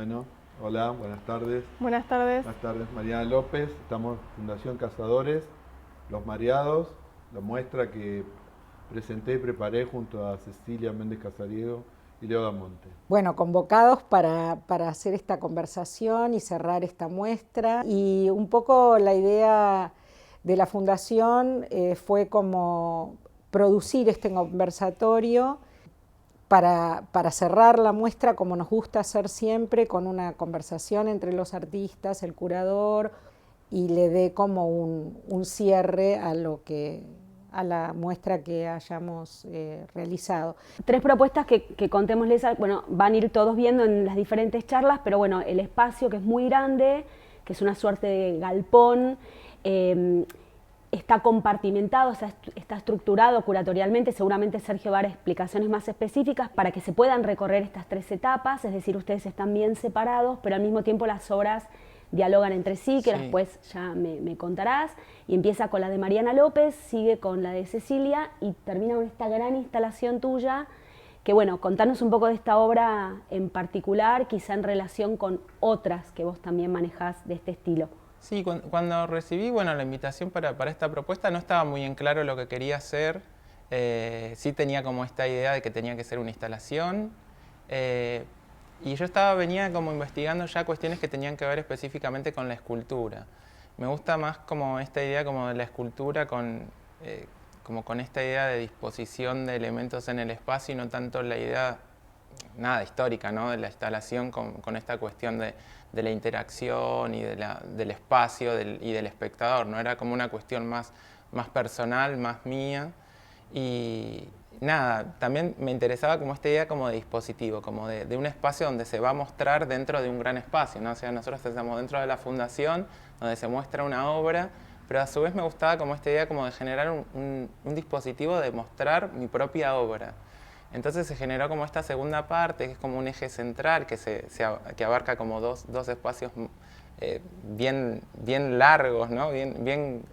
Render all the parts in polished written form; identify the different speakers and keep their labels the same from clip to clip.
Speaker 1: Bueno, hola, buenas tardes.
Speaker 2: Buenas tardes.
Speaker 1: Buenas tardes, Mariana López. Estamos en Fundación Cazadores, Los Mareados, la muestra que presenté y preparé junto a Cecilia Méndez Casariego y Leo Damonte.
Speaker 3: Bueno, convocados para hacer esta conversación y cerrar esta muestra. Y un poco la idea de la Fundación fue como producir este conversatorio para cerrar la muestra, como nos gusta hacer siempre, con una conversación entre los artistas, el curador, y le dé como un cierre a la muestra que hayamos realizado.
Speaker 4: Tres propuestas que contémosles, bueno, van a ir todos viendo en las diferentes charlas, pero bueno, el espacio, que es muy grande, que es una suerte de galpón, está compartimentado, está estructurado curatorialmente. Seguramente Sergio va a dar explicaciones más específicas para que se puedan recorrer estas tres etapas, es decir, ustedes están bien separados, pero al mismo tiempo las obras dialogan entre sí, que después ya me contarás, y empieza con la de Mariana López, sigue con la de Cecilia y termina con esta gran instalación tuya, que bueno, contanos un poco de esta obra en particular, quizá en relación con otras que vos también manejás de este estilo.
Speaker 5: Sí, cuando recibí la invitación para esta propuesta no estaba muy en claro lo que quería hacer. Sí tenía como esta idea de que tenía que ser una instalación. Y yo venía como investigando ya cuestiones que tenían que ver específicamente con la escultura. Me gusta más como esta idea como de la escultura como con esta idea de disposición de elementos en el espacio y no tanto la idea nada histórica, ¿no? De la instalación con esta cuestión de la interacción y del espacio y del espectador, ¿no? Era como una cuestión más personal, más mía. Y nada, también me interesaba como esta idea como de dispositivo, como de un espacio donde se va a mostrar dentro de un gran espacio, ¿no? O sea, nosotros estamos dentro de la fundación, donde se muestra una obra, pero a su vez me gustaba como esta idea como de generar un dispositivo de mostrar mi propia obra. Entonces se generó como esta segunda parte, que es como un eje central, que abarca como dos espacios bien largos, ¿no? bien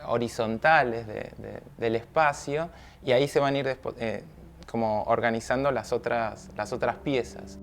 Speaker 5: horizontales del espacio, y ahí se van a ir como organizando las otras piezas.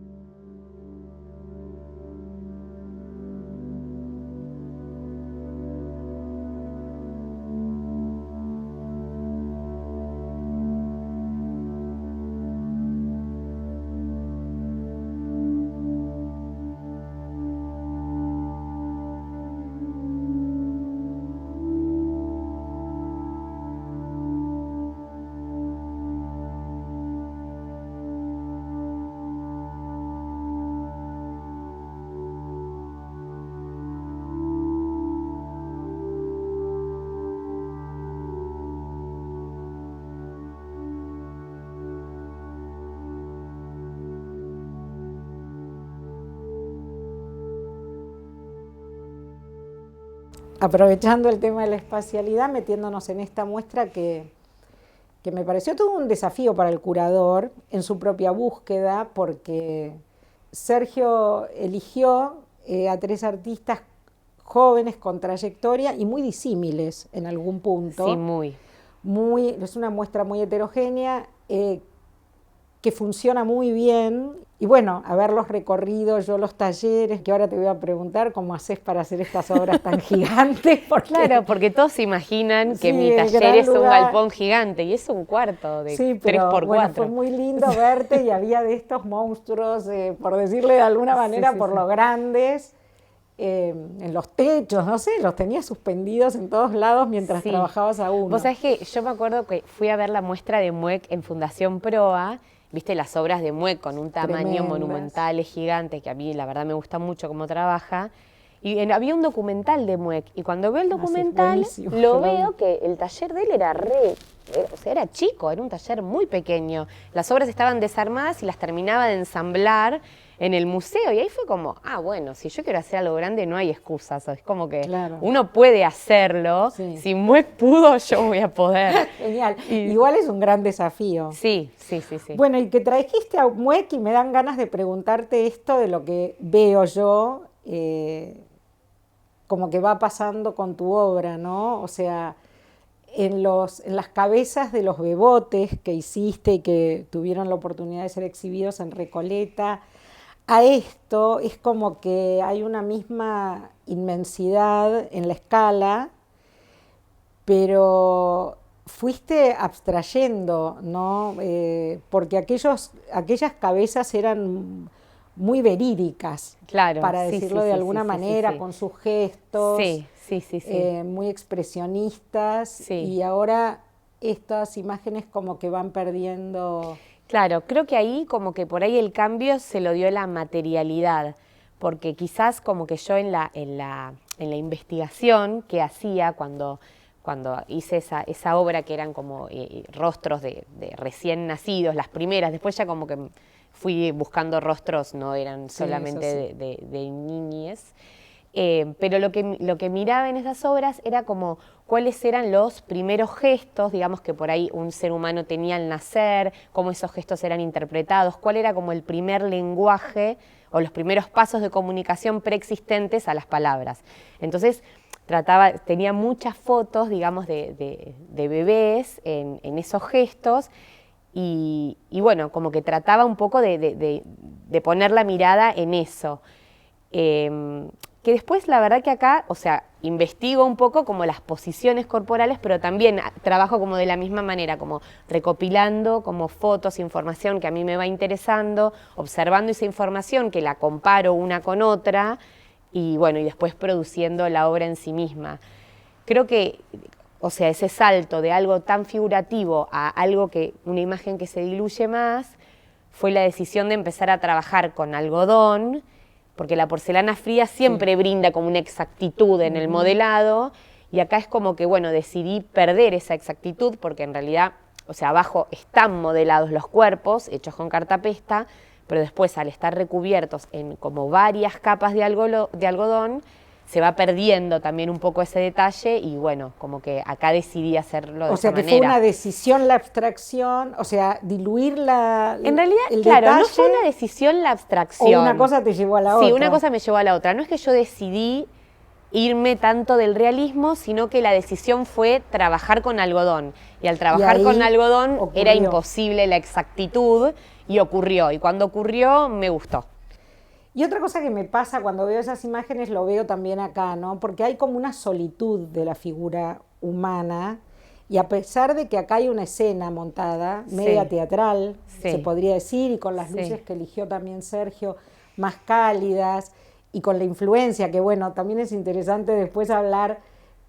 Speaker 3: Aprovechando el tema de la espacialidad, metiéndonos en esta muestra que me pareció todo un desafío para el curador en su propia búsqueda, porque Sergio eligió a tres artistas jóvenes con trayectoria y muy disímiles en algún punto.
Speaker 6: Sí,
Speaker 3: es una muestra muy heterogénea, que funciona muy bien. Y bueno, haberlos recorrido yo los talleres, que ahora te voy a preguntar cómo haces para hacer estas obras tan gigantes.
Speaker 6: Claro, porque todos se imaginan que mi taller es un galpón gigante y es un cuarto de 3x4.
Speaker 3: Bueno, fue muy lindo verte y había de estos monstruos, por decirle de alguna manera, por lo grandes, en los techos, no sé, los tenías suspendidos en todos lados mientras trabajabas a uno.
Speaker 6: Vos sabés que yo me acuerdo que fui a ver la muestra de Mueck en Fundación Proa. Viste las obras de Mueck con un tamaño monumental, gigante, que a mí la verdad me gusta mucho cómo trabaja. Y había un documental de Mueck, y cuando veo el documental veo que el taller de él era chico, era un taller muy pequeño. Las obras estaban desarmadas y las terminaba de ensamblar en el museo, y ahí fue como, bueno, si yo quiero hacer algo grande no hay excusas, es como que uno puede hacerlo, si Mueck pudo, yo voy a poder.
Speaker 3: Genial, igual es un gran desafío.
Speaker 6: Sí.
Speaker 3: Bueno, y que trajiste a Mueck y me dan ganas de preguntarte esto de lo que veo yo, como que va pasando con tu obra, ¿no? O sea, en las cabezas de los bebotes que hiciste y que tuvieron la oportunidad de ser exhibidos en Recoleta, a esto es como que hay una misma inmensidad en la escala, pero fuiste abstrayendo, ¿no? Porque aquellas cabezas eran muy verídicas,
Speaker 6: Claro,
Speaker 3: para
Speaker 6: sí,
Speaker 3: decirlo
Speaker 6: sí,
Speaker 3: de
Speaker 6: sí,
Speaker 3: alguna
Speaker 6: sí, sí,
Speaker 3: manera,
Speaker 6: sí.
Speaker 3: con sus gestos,
Speaker 6: Sí, sí, sí, sí.
Speaker 3: muy expresionistas,
Speaker 6: Sí.
Speaker 3: y ahora estas imágenes como que van perdiendo...
Speaker 6: Claro, creo que ahí como que por ahí el cambio se lo dio la materialidad, porque quizás como que yo en la investigación que hacía cuando hice esa obra que eran como rostros de recién nacidos, las primeras, después ya como que fui buscando rostros, no eran
Speaker 3: Sí,
Speaker 6: solamente
Speaker 3: eso sí.
Speaker 6: de niñez. Pero lo que miraba en esas obras era como cuáles eran los primeros gestos, digamos, que por ahí un ser humano tenía al nacer, cómo esos gestos eran interpretados, cuál era como el primer lenguaje o los primeros pasos de comunicación preexistentes a las palabras. Entonces, tenía muchas fotos, digamos, de bebés en esos gestos y bueno, como que trataba un poco de poner la mirada en eso. Que después la verdad que acá, o sea, investigo un poco como las posiciones corporales, pero también trabajo como de la misma manera, como recopilando como fotos, información que a mí me va interesando, observando esa información que la comparo una con otra y bueno, y después produciendo la obra en sí misma. Creo que, o sea, ese salto de algo tan figurativo a algo que, una imagen que se diluye más, fue la decisión de empezar a trabajar con algodón, porque la porcelana fría siempre brinda como una exactitud en el modelado, y acá es como que, bueno, decidí perder esa exactitud, porque en realidad, o sea, abajo están modelados los cuerpos, hechos con cartapesta, pero después al estar recubiertos en como varias capas de algodón, se va perdiendo también un poco ese detalle, y bueno, como que acá decidí hacerlo de
Speaker 3: O sea
Speaker 6: esa
Speaker 3: que
Speaker 6: manera.
Speaker 3: fue una decisión la abstracción, o sea, diluir
Speaker 6: En realidad,
Speaker 3: el
Speaker 6: claro,
Speaker 3: detalle,
Speaker 6: no fue una decisión la abstracción.
Speaker 3: o una cosa te llevó a la otra.
Speaker 6: Sí, una cosa me llevó a la otra. No es que yo decidí irme tanto del realismo, sino que la decisión fue trabajar con algodón. Y al trabajar
Speaker 3: ahí
Speaker 6: con algodón
Speaker 3: ocurrió.
Speaker 6: era imposible la exactitud y ocurrió. Y cuando ocurrió, me gustó.
Speaker 3: Y otra cosa que me pasa cuando veo esas imágenes, lo veo también acá, ¿no? Porque hay como una solitud de la figura humana, y a pesar de que acá hay una escena montada, media teatral,
Speaker 6: Sí.
Speaker 3: se podría decir, y con las
Speaker 6: Sí.
Speaker 3: luces que eligió también Sergio, más cálidas, y con la influencia, que bueno, también es interesante después hablar,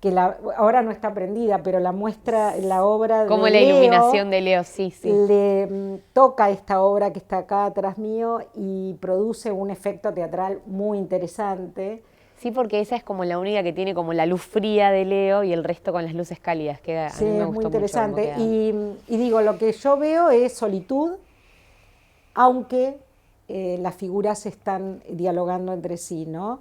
Speaker 3: que ahora no está prendida, pero la muestra, la obra de
Speaker 6: Como la
Speaker 3: Leo,
Speaker 6: iluminación de Leo, sí, sí.
Speaker 3: le toca esta obra que está acá atrás mío y produce un efecto teatral muy interesante.
Speaker 6: Sí, porque esa es como la única que tiene como la luz fría de Leo y el resto con las luces cálidas, que a
Speaker 3: Sí,
Speaker 6: mí me
Speaker 3: es
Speaker 6: gustó
Speaker 3: muy
Speaker 6: mucho
Speaker 3: interesante.
Speaker 6: cómo queda.
Speaker 3: Y digo, lo que yo veo es solitud, aunque las figuras están dialogando entre sí, ¿no?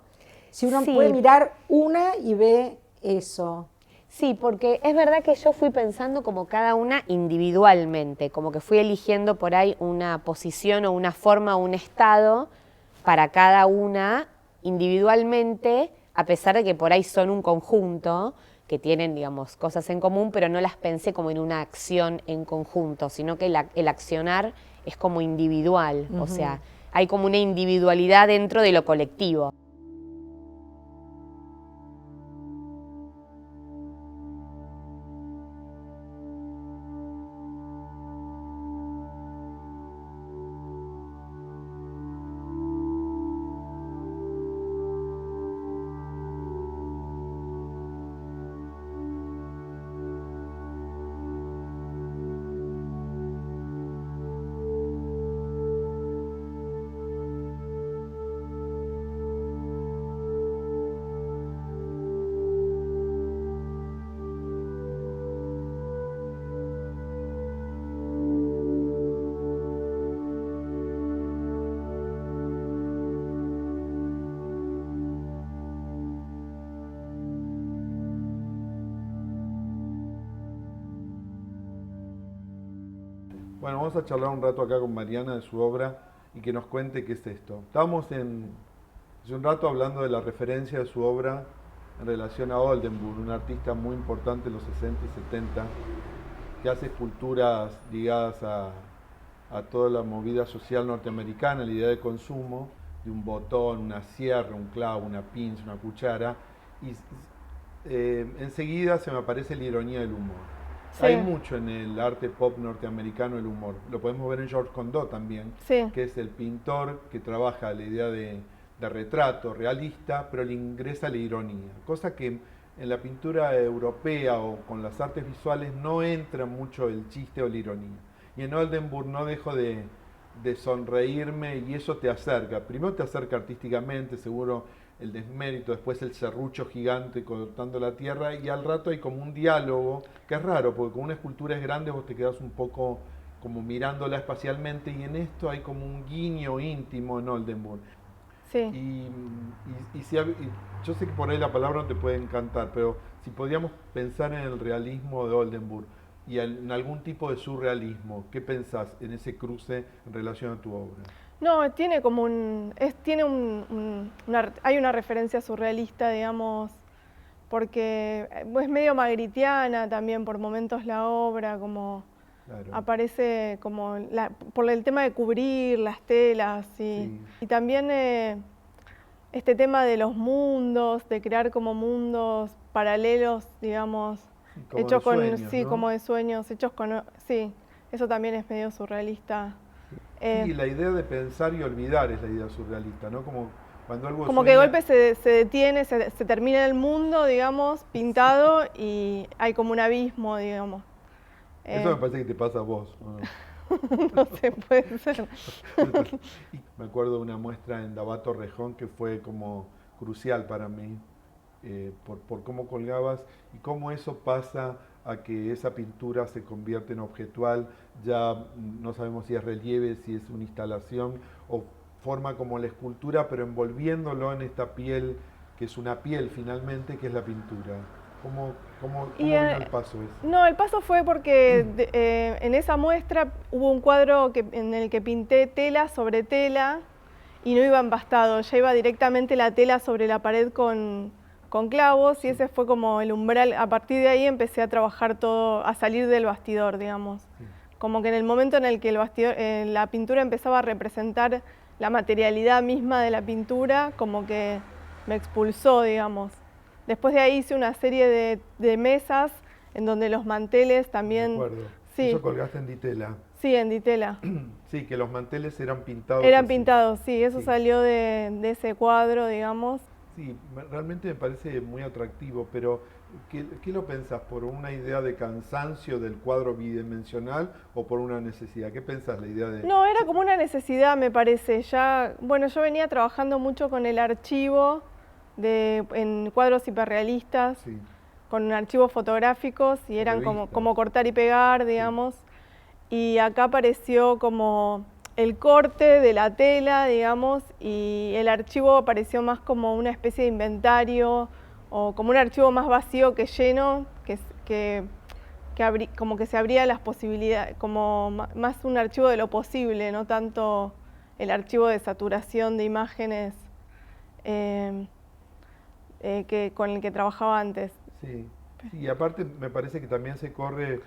Speaker 3: Si uno
Speaker 6: Sí.
Speaker 3: puede mirar una y ve eso.
Speaker 6: Sí, porque es verdad que yo fui pensando como cada una individualmente, como que fui eligiendo por ahí una posición o una forma o un estado para cada una individualmente, a pesar de que por ahí son un conjunto, que tienen, digamos, cosas en común, pero no las pensé como en una acción en conjunto, sino que el accionar es como individual, o sea, hay como una individualidad dentro de lo colectivo.
Speaker 1: Bueno, vamos a charlar un rato acá con Mariana de su obra y que nos cuente qué es esto. Estábamos hace un rato hablando de la referencia de su obra en relación a Oldenburg, un artista muy importante en los 60 y 70, que hace esculturas ligadas a toda la movida social norteamericana, la idea de consumo, de un botón, una sierra, un clavo, una pinza, una cuchara, y enseguida se me aparece la ironía del humor.
Speaker 2: Sí.
Speaker 1: Hay mucho en el arte pop norteamericano el humor. Lo podemos ver en George Condot también,
Speaker 2: Sí.
Speaker 1: que es el pintor que trabaja la idea de retrato realista, pero le ingresa la ironía, cosa que en la pintura europea o con las artes visuales no entra mucho el chiste o la ironía. Y en Oldenburg no dejo de sonreírme y eso te acerca. Primero te acerca artísticamente, seguro el desmérito, después el serrucho gigante cortando la tierra y al rato hay como un diálogo, que es raro, porque con una escultura es grande vos te quedás un poco como mirándola espacialmente y en esto hay como un guiño íntimo en Oldenburg.
Speaker 2: Sí.
Speaker 1: Y yo sé que por ahí la palabra no te puede encantar, pero si podíamos pensar en el realismo de Oldenburg y en algún tipo de surrealismo, ¿qué pensás en ese cruce en relación a tu obra?
Speaker 2: No, tiene como hay una referencia surrealista, digamos, porque es medio magritiana también por momentos la obra, como
Speaker 1: Claro.
Speaker 2: aparece como por el tema de cubrir las telas
Speaker 1: Sí.
Speaker 2: y también este tema de los mundos, de crear como mundos paralelos, digamos,
Speaker 1: Como
Speaker 2: hechos
Speaker 1: de
Speaker 2: con
Speaker 1: sueños,
Speaker 2: sí,
Speaker 1: ¿no?
Speaker 2: como de sueños, hechos con sí, eso también es medio surrealista.
Speaker 1: Sí, la idea de pensar y olvidar es la idea surrealista, ¿no? Como cuando algo
Speaker 2: Como que de
Speaker 1: sueña-
Speaker 2: golpe se detiene, se termina el mundo, digamos, pintado y hay como un abismo, digamos.
Speaker 1: Eso me parece que te pasa a vos, ¿o no?
Speaker 2: No sé, puede ser.
Speaker 1: Y me acuerdo de una muestra en Davat Torrejón que fue como crucial para mí, por cómo colgabas y cómo eso pasa a que esa pintura se convierte en objetual, ya no sabemos si es relieve, si es una instalación o forma como la escultura, pero envolviéndolo en esta piel, que es una piel finalmente, que es la pintura. ¿Cómo
Speaker 2: Y,
Speaker 1: vino el paso ese?
Speaker 2: No, el paso fue porque en esa muestra hubo un cuadro en el que pinté tela sobre tela y no iba empastado, ya iba directamente la tela sobre la pared con clavos y ese fue como el umbral. A partir de ahí empecé a trabajar todo, a salir del bastidor, digamos. Como que en el momento en el que la pintura empezaba a representar la materialidad misma de la pintura, como que me expulsó, digamos. Después de ahí hice una serie de mesas en donde los manteles también...
Speaker 1: De acuerdo.
Speaker 2: Sí,
Speaker 1: Eso colgaste en ditela.
Speaker 2: sí, en ditela.
Speaker 1: Sí, que los manteles eran pintados.
Speaker 2: Eran
Speaker 1: así.
Speaker 2: pintados, sí, eso
Speaker 1: Sí.
Speaker 2: salió de ese cuadro, digamos.
Speaker 1: Sí, realmente me parece muy atractivo, pero ¿qué lo pensás? ¿Por una idea de cansancio del cuadro bidimensional o por una necesidad? ¿Qué pensás la idea de...?
Speaker 2: No, era como una necesidad, me parece. Bueno, yo venía trabajando mucho con el archivo en cuadros hiperrealistas,
Speaker 1: Sí,
Speaker 2: con archivos fotográficos y eran
Speaker 1: Revista.
Speaker 2: como cortar y pegar, digamos. Y acá apareció como el corte de la tela, digamos, y el archivo apareció más como una especie de inventario o como un archivo más vacío que lleno, como que se abría las posibilidades, como más un archivo de lo posible, no tanto el archivo de saturación de imágenes con el que trabajaba antes.
Speaker 1: sí. Y aparte me parece que también se corre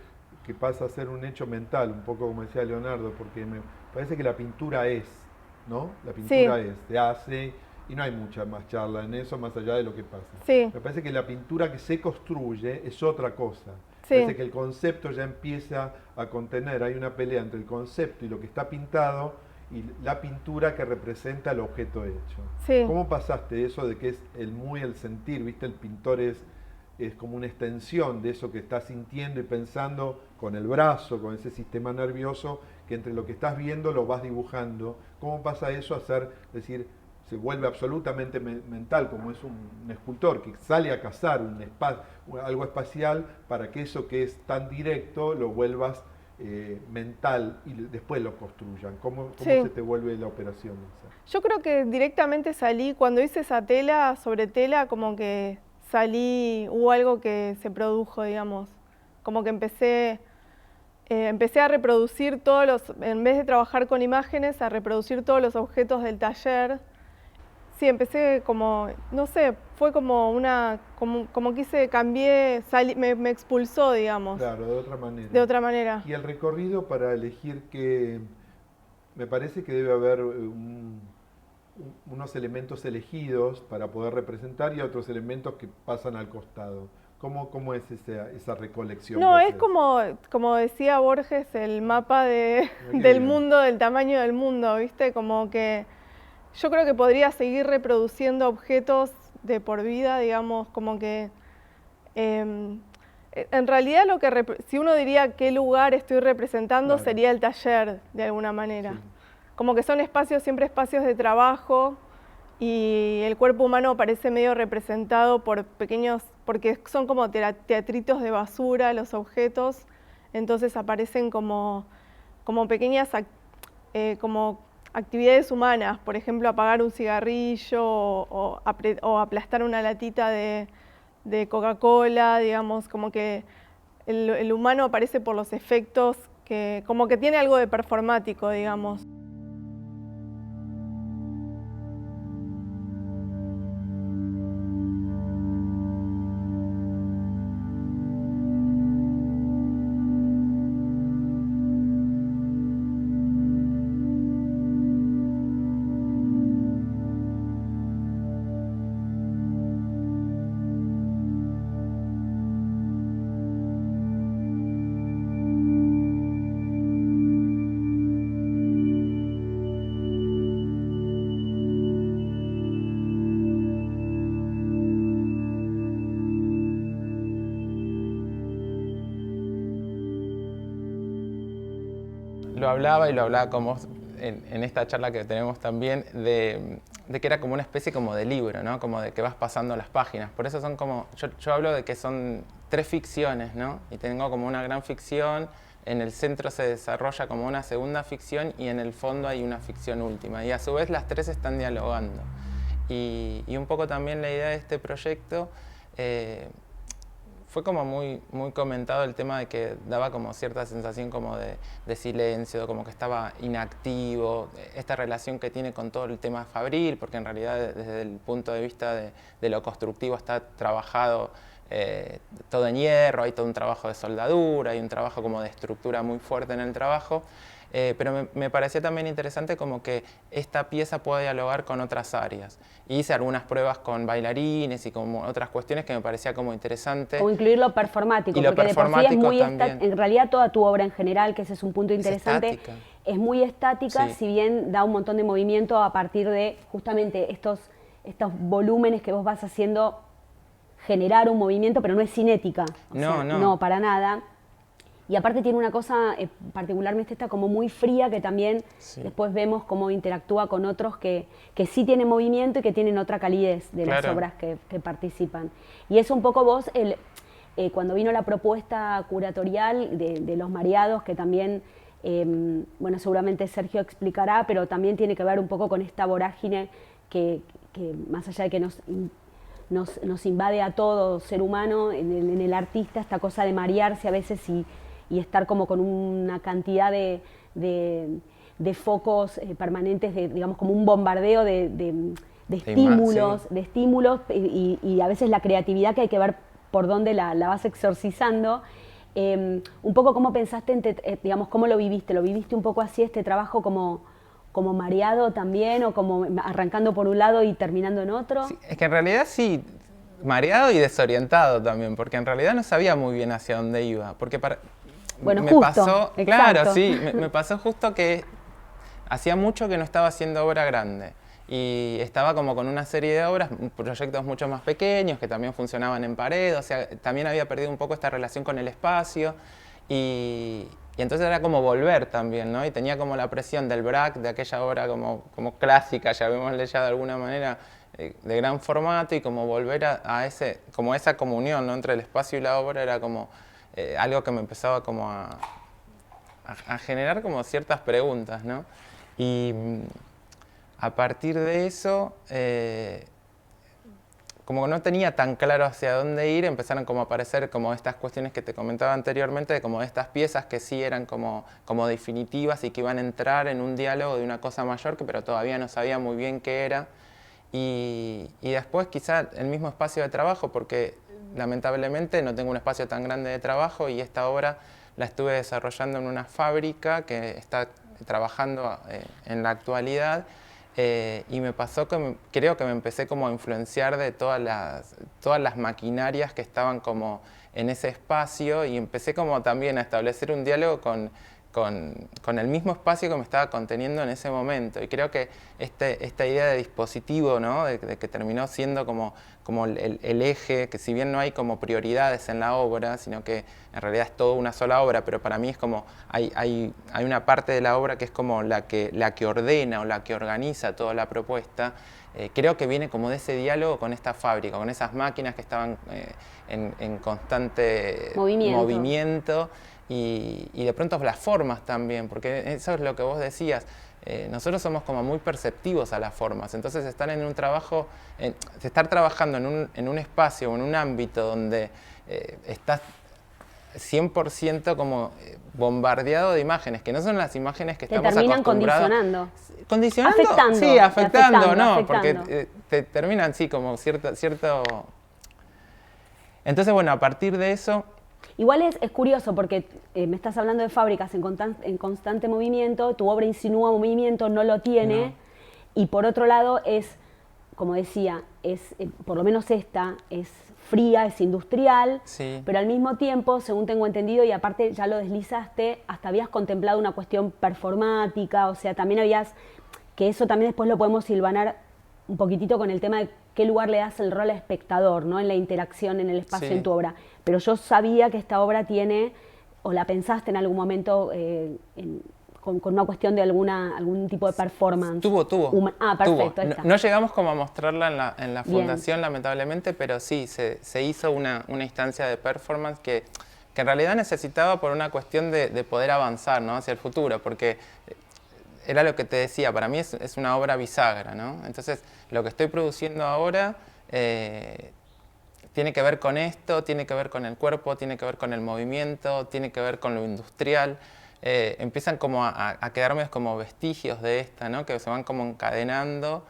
Speaker 1: que pasa a ser un hecho mental, un poco como decía Leonardo, porque me parece que la pintura es, ¿no? La pintura
Speaker 2: Sí.
Speaker 1: se hace y no hay mucha más charla en eso más allá de lo que pasa.
Speaker 2: Sí.
Speaker 1: Me parece que la pintura que se construye es otra cosa.
Speaker 2: Sí.
Speaker 1: Me parece que el concepto ya empieza a contener, hay una pelea entre el concepto y lo que está pintado y la pintura que representa el objeto hecho.
Speaker 2: Sí.
Speaker 1: ¿Cómo pasaste eso de que es el sentir, viste? El pintor es como una extensión de eso que estás sintiendo y pensando con el brazo, con ese sistema nervioso, que entre lo que estás viendo lo vas dibujando. ¿Cómo pasa eso a ser, decir, se vuelve absolutamente mental, como es un escultor que sale a cazar algo espacial para que eso que es tan directo lo vuelvas mental y después lo construyan? ¿Cómo
Speaker 2: Sí.
Speaker 1: se te vuelve la operación esa?
Speaker 2: Yo creo que directamente salí, cuando hice esa tela sobre tela, como que hubo algo que se produjo, digamos, como que empecé a reproducir en vez de trabajar con imágenes, a reproducir todos los objetos del taller. Sí, empecé como, no sé, fue como como quise, cambié, me expulsó, digamos,
Speaker 1: Claro, de otra manera.
Speaker 2: de otra manera.
Speaker 1: Y el recorrido para elegir que me parece que debe haber unos elementos elegidos para poder representar y otros elementos que pasan al costado. ¿Cómo es esa recolección?
Speaker 2: No, es como decía Borges, el mapa del mundo, del tamaño del mundo, ¿viste? Como que yo creo que podría seguir reproduciendo objetos de por vida, digamos, como que en realidad si uno diría qué lugar estoy representando,
Speaker 1: claro,
Speaker 2: sería el taller, de alguna manera.
Speaker 1: Sí.
Speaker 2: Como que son siempre espacios de trabajo, y el cuerpo humano parece medio representado por porque son como teatritos de basura los objetos, entonces aparecen como pequeñas como actividades humanas, por ejemplo apagar un cigarrillo o aplastar una latita de Coca-Cola, digamos, como que el humano aparece por los efectos, como que tiene algo de performático, digamos.
Speaker 5: Lo hablaba con vos en esta charla que tenemos también, de que era como una especie como de libro, ¿no? Como de que vas pasando las páginas. Por eso son como, yo hablo de que son 3 ficciones, ¿no? Y tengo como una gran ficción, en el centro se desarrolla como una segunda ficción y en el fondo hay una ficción última. Y a su vez las 3 están dialogando. Y un poco también la idea de este proyecto fue como muy comentado el tema de que daba como cierta sensación como de silencio, como que estaba inactivo, esta relación que tiene con todo el tema fabril, porque en realidad desde el punto de vista de lo constructivo está trabajado todo en hierro, hay todo un trabajo de soldadura, hay un trabajo como de estructura muy fuerte en el trabajo. Pero me parecía también interesante como que esta pieza puede dialogar con otras áreas. Hice algunas pruebas con bailarines y como otras cuestiones que me parecía como interesante.
Speaker 4: O incluir lo performático,
Speaker 5: y lo
Speaker 4: porque
Speaker 5: performático
Speaker 4: de por sí es muy
Speaker 5: también.
Speaker 4: En realidad toda tu obra en general, que ese es un punto interesante, es muy estática,
Speaker 5: Sí.
Speaker 4: si bien da un montón de movimiento a partir de justamente estos volúmenes que vos vas haciendo generar un movimiento, pero no es cinética. No, para nada. Y aparte tiene una cosa, particularmente esta como muy fría, que también después vemos cómo interactúa con otros que sí tienen movimiento y que tienen otra calidez de las obras que participan. Y eso un poco vos, cuando vino la propuesta curatorial de Los Mareados, que también, bueno, seguramente Sergio explicará, pero también tiene que ver un poco con esta vorágine que más allá de que nos invade a todo ser humano, en el artista, esta cosa de marearse a veces y estar como con una cantidad de focos permanentes, digamos como un bombardeo de estímulos, y a veces la creatividad que hay que ver por dónde la vas exorcizando. Un poco cómo pensaste, digamos, cómo lo viviste un poco así, este trabajo como mareado también, o como arrancando por un lado y terminando en otro.
Speaker 5: Sí, es que en realidad sí, mareado y desorientado también, porque en realidad no sabía muy bien hacia dónde iba, porque
Speaker 4: bueno,
Speaker 5: me
Speaker 4: justo,
Speaker 5: pasó,
Speaker 4: exacto.
Speaker 5: claro, sí, me pasó justo que hacía mucho que no estaba haciendo obra grande y estaba como con una serie de obras, proyectos mucho más pequeños que también funcionaban en pared, o sea, también había perdido un poco esta relación con el espacio y entonces era como volver también, ¿no? Y tenía como la presión del BRAC, de aquella obra como clásica, llamémosle ya de alguna manera, de gran formato, y como volver a esa comunión, ¿no? Entre el espacio y la obra era como algo que me empezaba como a generar como ciertas preguntas, ¿no? Y a partir de eso, como no tenía tan claro hacia dónde ir, empezaron como a aparecer como estas cuestiones que te comentaba anteriormente, de como estas piezas que sí eran como definitivas y que iban a entrar en un diálogo de una cosa mayor, pero todavía no sabía muy bien qué era. Y después quizá el mismo espacio de trabajo, porque lamentablemente no tengo un espacio tan grande de trabajo y esta obra la estuve desarrollando en una fábrica que está trabajando en la actualidad, y me pasó que creo que me empecé como a influenciar de todas las maquinarias que estaban como en ese espacio, y empecé como también a establecer un diálogo con el mismo espacio que me estaba conteniendo en ese momento. Y creo que esta idea de dispositivo, ¿no? de que terminó siendo como el eje, que si bien no hay como prioridades en la obra, sino que en realidad es toda una sola obra, pero para mí es como hay una parte de la obra que es como la que ordena o la que organiza toda la propuesta. Creo que viene como de ese diálogo con esta fábrica, con esas máquinas que estaban en constante movimiento. Y de pronto las formas también, porque eso es lo que vos decías, nosotros somos como muy perceptivos a las formas, entonces estar en un trabajo, estar trabajando en un espacio o en un ámbito donde estás 100% como bombardeado de imágenes, que no son las imágenes que estamos acostumbrados.
Speaker 4: Condicionando.
Speaker 5: ¿Condicionando?
Speaker 4: Afectando.
Speaker 5: Sí, afectando, ¿no?
Speaker 4: Afectando.
Speaker 5: Porque te terminan, sí, como cierto... Entonces, bueno, a partir de eso...
Speaker 4: Igual es curioso porque me estás hablando de fábricas en constante movimiento, tu obra insinúa movimiento, no lo tiene, no. Y por otro lado es, como decía, por lo menos esta, es fría, es industrial,
Speaker 5: sí.
Speaker 4: Pero al mismo tiempo, según tengo entendido, y aparte ya lo deslizaste, hasta habías contemplado una cuestión performática, o sea, también que eso también después lo podemos hilvanar un poquitito con el tema de qué lugar le das el rol al espectador, ¿no? En la interacción, en el espacio,
Speaker 5: sí.
Speaker 4: En tu obra. Pero yo sabía que esta obra tiene, o la pensaste en algún momento con una cuestión de algún tipo de performance.
Speaker 5: Tuvo.
Speaker 4: Perfecto, ahí está.
Speaker 5: No llegamos como a mostrarla en la fundación, lamentablemente, pero sí, se hizo una instancia de performance que en realidad necesitaba por una cuestión de poder avanzar, ¿no? Hacia el futuro, porque... Era lo que te decía, para mí es una obra bisagra, ¿no? Entonces, lo que estoy produciendo ahora tiene que ver con esto, tiene que ver con el cuerpo, tiene que ver con el movimiento, tiene que ver con lo industrial. Empiezan como a quedarme como vestigios de esta, ¿no? Que se van como encadenando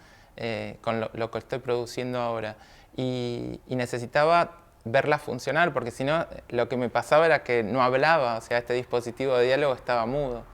Speaker 5: con lo que estoy produciendo ahora. Y necesitaba verla funcionar, porque si no, lo que me pasaba era que no hablaba, o sea, este dispositivo de diálogo estaba mudo.